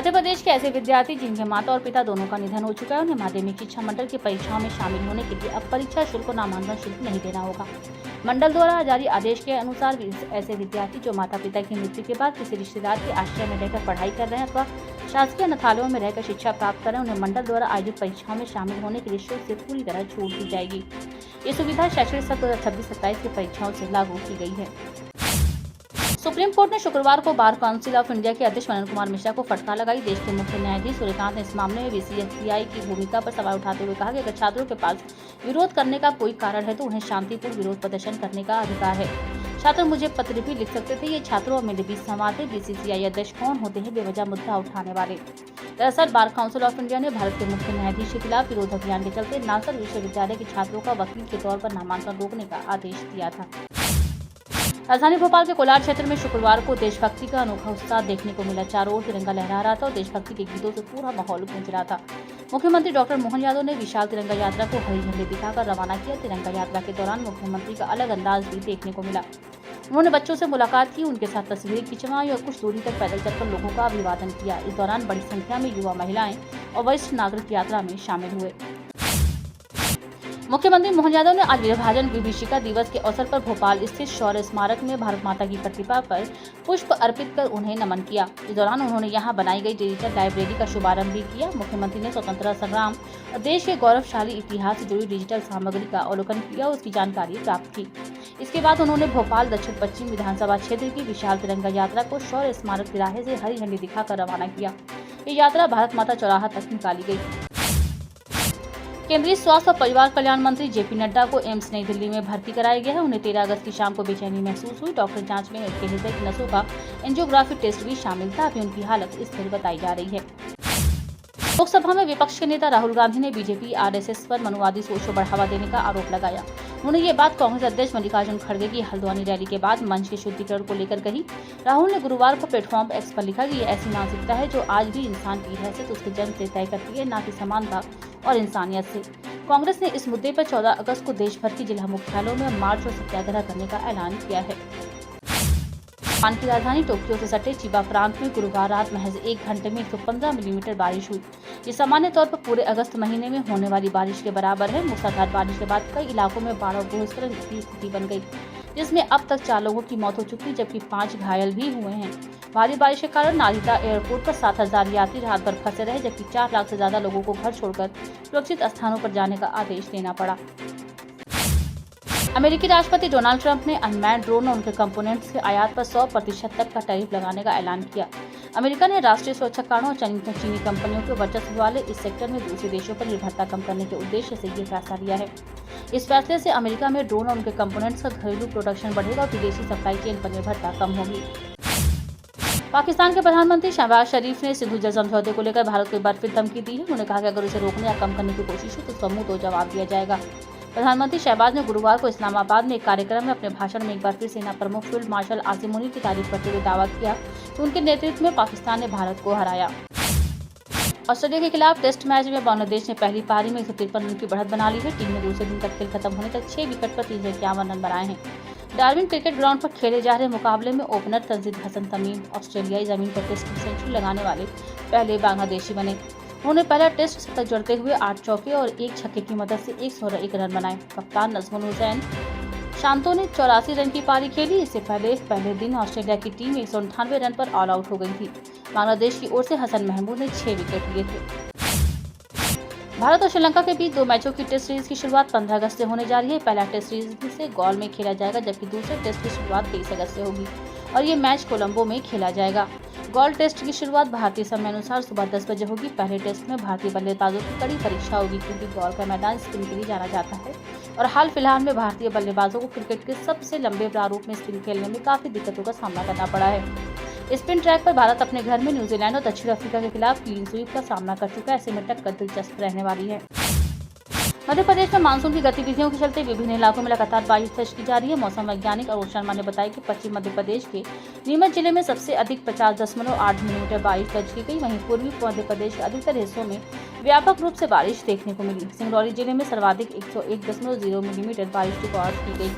मध्य प्रदेश के ऐसे विद्यार्थी जिनके माता और पिता दोनों का निधन हो चुका है, उन्हें माध्यमिक शिक्षा मंडल की परीक्षाओं में शामिल होने के लिए अब परीक्षा शुल्क और नामांकन शुल्क नहीं देना होगा। मंडल द्वारा जारी आदेश के अनुसार ऐसे विद्यार्थी जो माता पिता की मृत्यु के बाद किसी रिश्तेदार के आश्रय में रहकर पढ़ाई कर रहे हैं अथवा शासकीय अनाथालयों में रहकर शिक्षा प्राप्त कर रहे हैं, उन्हें मंडल द्वारा आयोजित परीक्षाओं में शामिल होने के लिए शुल्क से पूरी तरह छूट दी जाएगी। ये सुविधा शैक्षणिक सत्र 2026-27 की परीक्षाओं से लागू की गई है। सुप्रीम कोर्ट ने शुक्रवार को बार काउंसिल ऑफ इंडिया के अध्यक्ष मनन कुमार मिश्रा को फटकार लगाई। देश के मुख्य न्यायाधीश सूर्यकांत ने इस मामले में बीसीसीआई की भूमिका पर सवाल उठाते हुए कहा कि अगर छात्रों के पास विरोध करने का कोई कारण है तो उन्हें शांतिपूर्ण विरोध प्रदर्शन करने का अधिकार है। छात्र मुझे पत्र भी लिख सकते थे। ये छात्रों और मेरे बीच संवाद है। बीसीसीआई अध्यक्ष कौन होते हैं बेवजह मुद्दा उठाने वाले? दरअसल बार काउंसिल ऑफ इंडिया ने भारत के मुख्य न्यायाधीश के खिलाफ विरोध अभियान के चलते नालंदा विश्वविद्यालय के छात्रों का वकील के तौर पर नामांकन रोकने का आदेश दिया था। राजधानी भोपाल के कोलार क्षेत्र में शुक्रवार को देशभक्ति का अनोखा उत्साह देखने को मिला। चारों ओर तिरंगा लहरा रहा था और देशभक्ति के गीतों से पूरा माहौल गूंज रहा था। मुख्यमंत्री डॉक्टर मोहन यादव ने विशाल तिरंगा यात्रा को हरी झंडी दिखाकर रवाना किया। तिरंगा यात्रा के दौरान मुख्यमंत्री का अलग अंदाज भी देखने को मिला। उन्होंने बच्चों से मुलाकात की, उनके साथ तस्वीरें खिंचवाई और कुछ दूरी तक पैदल चलकर लोगों का अभिवादन किया। इस दौरान बड़ी संख्या में युवा, महिलाएं और वरिष्ठ नागरिक यात्रा में शामिल हुए। मुख्यमंत्री मोहन यादव ने आज विभाजन विभीषिका दिवस के अवसर पर भोपाल स्थित शौर्य स्मारक में भारत माता की प्रतिमा पर पुष्प अर्पित कर उन्हें नमन किया। इस दौरान उन्होंने यहां बनाई गई डिजिटल लाइब्रेरी का शुभारंभ भी किया। मुख्यमंत्री ने स्वतंत्रता संग्राम और देश के गौरवशाली इतिहास से जुड़ी डिजिटल सामग्री का अवलोकन किया और उसकी जानकारी प्राप्त की। इसके बाद उन्होंने भोपाल दक्षिण पश्चिम विधानसभा क्षेत्र की विशाल तिरंगा यात्रा को शौर्य स्मारक तिराहे से हरी झंडी दिखाकर रवाना किया। ये यात्रा भारत माता चौराहा तक निकाली गई। केंद्रीय स्वास्थ्य और परिवार कल्याण मंत्री जेपी नड्डा को एम्स नई दिल्ली में भर्ती कराया गया है। उन्हें 13 अगस्त की शाम को बेचैनी महसूस हुई। डॉक्टर जांच में उनके हृदय की नसों का एंजियोग्राफी टेस्ट भी शामिल था। अभी उनकी हालत स्थिर बताई जा रही है। लोकसभा में विपक्ष के नेता राहुल गांधी ने बीजेपी आरएसएस पर मनुवादी सोच को बढ़ावा देने का आरोप लगाया। उन्होंने ये बात कांग्रेस अध्यक्ष मल्लिकार्जुन खड़गे की हल्द्वानी रैली के बाद मंच के शुद्धिकरण को लेकर कही। राहुल ने गुरुवार को प्लेटफॉर्म एक्स पर लिखा कि ये ऐसी मानसिकता है जो आज भी इंसान की हैसियत उसके जन्म से तय करती है, न कि समानता और इंसानियत से। कांग्रेस ने इस मुद्दे पर 14 अगस्त को देश भर की जिला मुख्यालयों में मार्च और सत्याग्रह करने का ऐलान किया है। जापान की राजधानी टोक्यो से सटे चिबा प्रांत में गुरुवार रात महज 1 घंटे में 115 मिलीमीटर बारिश हुई। ये सामान्य तौर पर पूरे अगस्त महीने में होने वाली बारिश के बराबर है। मूसलाधार बारिश के बाद कई इलाकों में बाढ़ और भूस्खलन की स्थिति बन गई, जिसमें अब तक 4 लोगों की मौत हो चुकी, जबकि 5 घायल भी हुए हैं। भारी बारिश के कारण नारिता एयरपोर्ट पर 7,000 यात्री रात भर फंसे रहे, जबकि 4 लाख से ज्यादा लोगों को घर छोड़कर सुरक्षित स्थानों पर जाने का आदेश देना पड़ा। अमेरिकी राष्ट्रपति डोनाल्ड ट्रंप ने अनमैन्ड ड्रोन और उनके कंपोनेंट्स के आयात पर 100% तक का टैरिफ लगाने का ऐलान किया। अमेरिका ने राष्ट्रीय सुरक्षा कारणों और चीनी कंपनियों के वर्चस्व वाले इस सेक्टर में दूसरे देशों पर निर्भरता कम करने के उद्देश्य से ये फैसला लिया है। इस फैसले से अमेरिका में ड्रोन और उनके कंपोनेंट्स का घरेलू प्रोडक्शन बढ़ेगा और विदेशी सप्लाई चेन पर निर्भरता कम होगी। पाकिस्तान के प्रधानमंत्री शहबाज शरीफ ने सिंधु जल समझौते को लेकर भारत को एक बार फिर धमकी दी है। उन्होंने कहा कि अगर उसे रोकने या कम करने की कोशिश हो तो उसका मुंह तोड़ जवाब दिया जाएगा। प्रधानमंत्री शहबाज ने गुरुवार को इस्लामाबाद में एक कार्यक्रम में अपने भाषण में एक बार फिर सेना प्रमुख फील्ड मार्शल आसिम मुनीर की तारीफ करते हुए दावा किया कि उनके नेतृत्व में पाकिस्तान ने भारत को हराया। ऑस्ट्रेलिया के खिलाफ टेस्ट मैच में बांग्लादेश ने पहली पारी में 153 रन की बढ़त बना ली है। टीम ने दूसरे दिन तक खेल खत्म होने तक 6 विकेट पर 351 रन बनाए हैं। डार्विन क्रिकेट ग्राउंड पर खेले जा रहे मुकाबले में ओपनर तंजीद हसन तमीम ऑस्ट्रेलियाई जमीन पर टेस्ट की सेंचुरी लगाने वाले पहले बांग्लादेशी बने। उन्होंने पहला टेस्ट शतक जड़ते हुए 8 चौके और 1 छक्के की मदद से 101 रन बनाए। कप्तान नजमुल हुसैन शांतो ने 84 रन की पारी खेली। इससे पहले दिन ऑस्ट्रेलिया की टीम 198 रन पर ऑल आउट हो गई थी। बांग्लादेश की ओर से हसन महमूद ने 6 विकेट लिए थे। भारत और श्रीलंका के बीच 2 मैचों की टेस्ट सीरीज की शुरुआत 15 अगस्त से होने जा रही है। पहला टेस्ट सीरीज से गॉल में खेला जाएगा, जबकि दूसरे टेस्ट की शुरुआत 23 अगस्त से होगी और ये मैच कोलंबो में खेला जाएगा। गॉल टेस्ट की शुरुआत भारतीय समय अनुसार सुबह 10 बजे होगी। पहले टेस्ट में भारतीय बल्लेबाजों की कड़ी परीक्षा होगी, क्योंकि गॉल का मैदान स्पिन के लिए जाना जाता है और हाल फिलहाल में भारतीय बल्लेबाजों को क्रिकेट के सबसे लंबे प्रारूप में स्पिन खेलने में काफी दिक्कतों का सामना करना पड़ा है। स्पिन ट्रैक पर भारत अपने घर में न्यूजीलैंड और दक्षिण अफ्रीका के खिलाफ क्लीन स्वीप का सामना कर चुका है। ऐसे में टक्कर दिलचस्प रहने वाली है। मध्य प्रदेश में मानसून की गतिविधियों के चलते विभिन्न इलाकों में लगातार बारिश दर्ज की जा रही है। मौसम वैज्ञानिक अरुण शर्मा ने बताया कि पश्चिम मध्य प्रदेश के नीमच जिले में सबसे अधिक 50.8 मिलीमीटर बारिश दर्ज की गई। वहीं पूर्वी मध्य प्रदेश के अधिकतर हिस्सों में व्यापक रूप से बारिश देखने को मिली। सिंगरौली जिले में सर्वाधिक 101.0 मिलीमीटर बारिश रिकॉर्ड की गई।